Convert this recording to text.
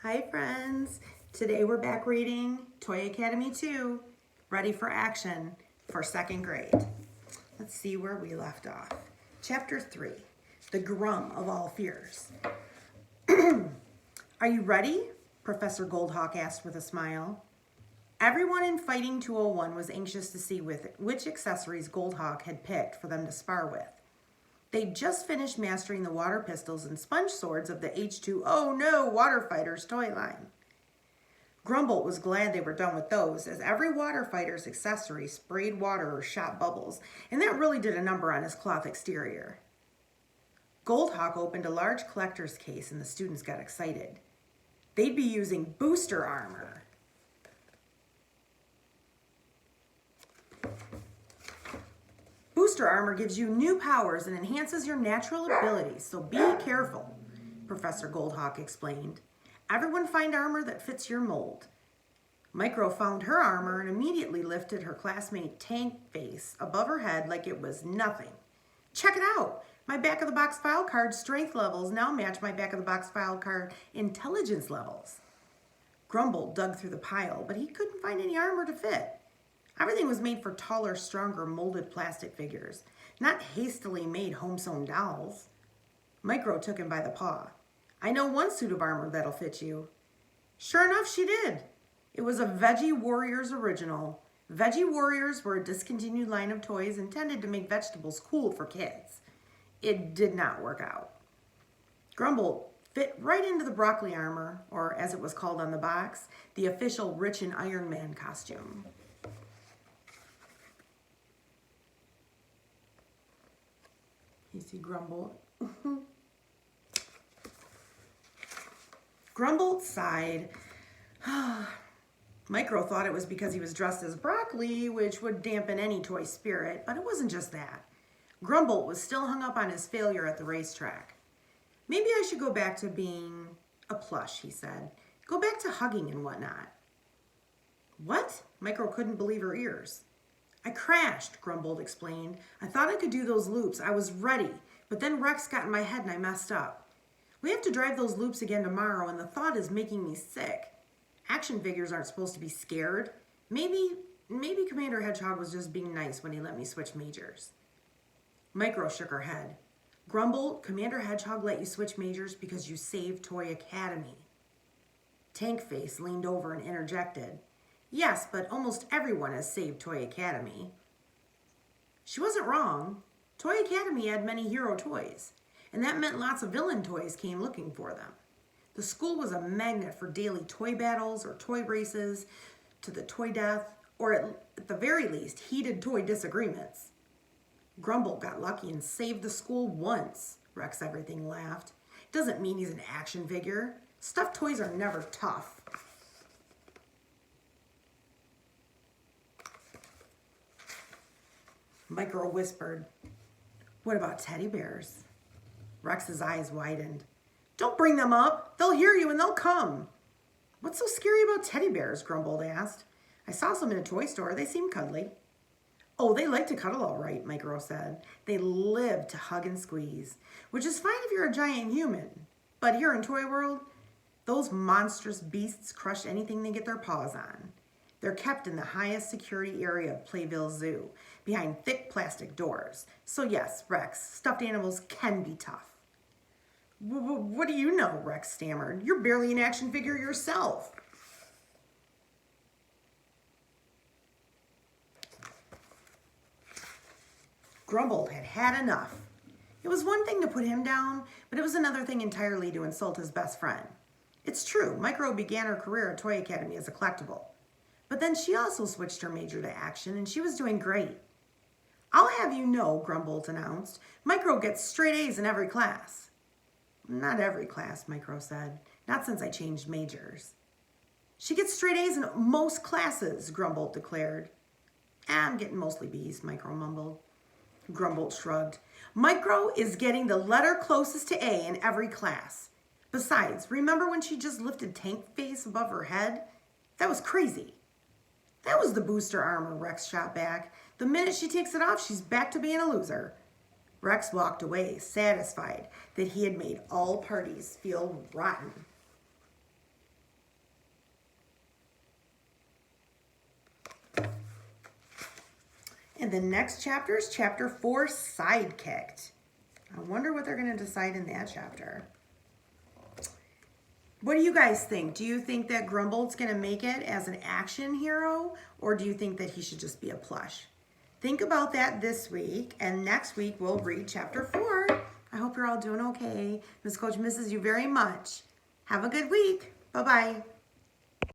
Hi friends, today we're back reading Toy Academy 2, Ready for Action for 2nd grade. Let's see where we left off. Chapter 3, The Grum of All Fears. Are you ready? Professor Goldhawk asked with a smile. Everyone in Fighting 201 was anxious to see which accessories Goldhawk had picked for them to spar with. They'd just finished mastering the water pistols and sponge swords of the H2O No Water Fighters toy line. Grumbolt was glad they were done with those, as every water fighter's accessory sprayed water or shot bubbles, and that really did a number on his cloth exterior. Goldhawk opened a large collector's case and the students got excited. They'd be using booster armor. Booster armor gives you new powers and enhances your natural abilities, so be careful, Professor Goldhawk explained. Everyone find armor that fits your mold. Micro found her armor and immediately lifted her classmate Tank Face above her head like it was nothing. Check it out! My back-of-the-box file card strength levels now match my back-of-the-box file card intelligence levels. Grumbolt dug through the pile, but he couldn't find any armor to fit. Everything was made for taller, stronger, molded plastic figures, not hastily made home-sewn dolls. Micro took him by the paw. I know one suit of armor that'll fit you. Sure enough, she did. It was a Veggie Warriors original. Veggie Warriors were a discontinued line of toys intended to make vegetables cool for kids. It did not work out. Grumbolt fit right into the broccoli armor, or as it was called on the box, the official Rich and Iron Man costume. You see Grumbolt? Grumbolt sighed. Micro thought it was because he was dressed as broccoli, which would dampen any toy spirit, but it wasn't just that. Grumbolt was still hung up on his failure at the racetrack. Maybe I should go back to being a plush, he said. Go back to hugging and whatnot. What? Micro couldn't believe her ears. I crashed, Grumbolt explained. I thought I could do those loops. I was ready, but then Rex got in my head and I messed up. We have to drive those loops again tomorrow, and the thought is making me sick. Action figures aren't supposed to be scared. Maybe Commander Hedgehog was just being nice when he let me switch majors. Micro shook her head. Grumbolt, Commander Hedgehog let you switch majors because you saved Toy Academy. Tank Face leaned over and interjected. Yes, but almost everyone has saved Toy Academy. She wasn't wrong. Toy Academy had many hero toys, and that meant lots of villain toys came looking for them. The school was a magnet for daily toy battles or toy races, to the toy death, or at the very least, heated toy disagreements. Grumbolt got lucky and saved the school once, Rex Everything laughed. Doesn't mean he's an action figure. Stuffed toys are never tough. Micro whispered, what about teddy bears? Rex's eyes widened. Don't bring them up. They'll hear you and they'll come. What's so scary about teddy bears? Grumbolt asked. I saw some in a toy store. They seem cuddly. Oh, they like to cuddle all right, Micro said. They live to hug and squeeze, which is fine if you're a giant human. But here in Toy World, those monstrous beasts crush anything they get their paws on. They're kept in the highest security area of Playville Zoo, behind thick plastic doors. So yes, Rex, stuffed animals can be tough. What do you know? Rex stammered. You're barely an action figure yourself. Grumbolt had had enough. It was one thing to put him down, but it was another thing entirely to insult his best friend. It's true, Micro began her career at Toy Academy as a collectible. But then she also switched her major to action, and she was doing great. I'll have you know, Grumbolt announced, Micro gets straight A's in every class. Not every class, Micro said. Not since I changed majors. She gets straight A's in most classes, Grumbolt declared. I'm getting mostly B's, Micro mumbled. Grumbolt shrugged. Micro is getting the letter closest to A in every class. Besides, remember when she just lifted Tank Face above her head? That was crazy. That was the booster armor, Rex shot back. The minute she takes it off, she's back to being a loser. Rex walked away, satisfied that he had made all parties feel rotten. And the next chapter is chapter 4, Sidekicked. I wonder what they're going to decide in that chapter. What do you guys think? Do you think that Grumbold's going to make it as an action hero, or do you think that he should just be a plush? Think about that this week, and next week we'll read chapter 4. I hope you're all doing okay. Miss Coach misses you very much. Have a good week. Bye-bye.